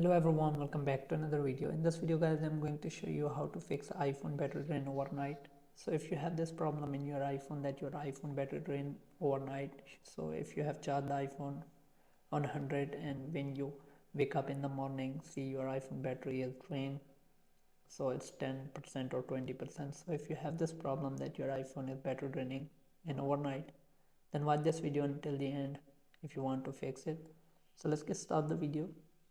Hello everyone, welcome back to another video. In this video guys, I'm going to show you how to fix iPhone battery drain overnight. So if you have this problem in your iPhone that your iPhone battery drain overnight, so if you have charged the iPhone on 100 and when you wake up in the morning, see your iPhone battery is drained, so it's 10% or 20%. So if you have this problem that your iPhone is battery draining in overnight, then watch this video until the end if you want to fix it. So let's get started the video.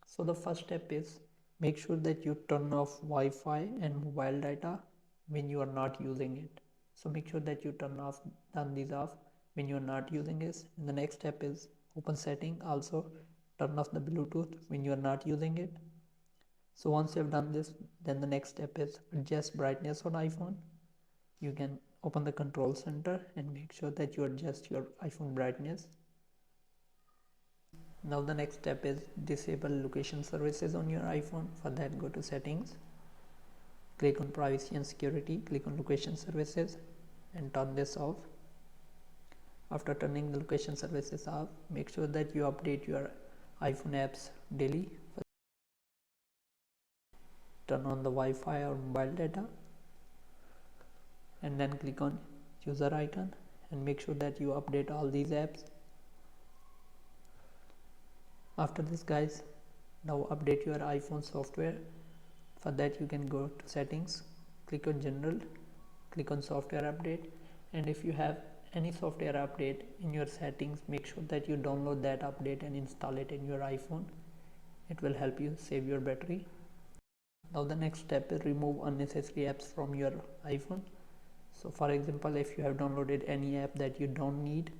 So the first step is make sure that you turn off Wi-Fi and mobile data when you are not using it. So make sure that you turn these off when you are not using it. And the next step is open setting. Also turn off the Bluetooth when you are not using it. So once you have done this, then the next step is adjust brightness on iPhone. You can open the control center and make sure that you adjust your iPhone brightness. Now the next step is disable location services on your iPhone. For that, go to settings, click on privacy and security, click on location services and turn this off. After turning the location services off, make sure that you update your iPhone apps daily. Turn on the Wi-Fi or mobile data and then click on user icon and make sure that you update all these apps. After this guys, now update your iPhone software. For that you can go to settings, click on general, click on software update, and if you have any software update in your settings, make sure that you download that update and install it in your iPhone. It will help you save your battery. Now the next step is remove unnecessary apps from your iPhone. So for example, if you have downloaded any app that you don't need,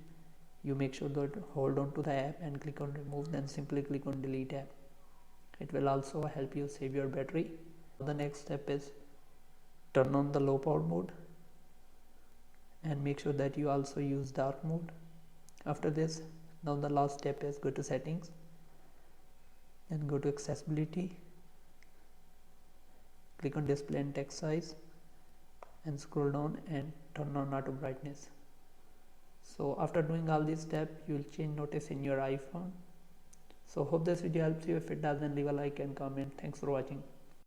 you make sure that hold on to the app and click on remove, then simply click on delete app. It will also help you save your battery. The next step is turn on the low power mode and make sure that you also use dark mode. After this, now the last step is go to settings and go to accessibility, click on display and text size and scroll down and turn on auto brightness. So after doing all these steps, you will change notice in your iPhone. So hope this video helps you. If it does, then leave a like and comment. Thanks for watching.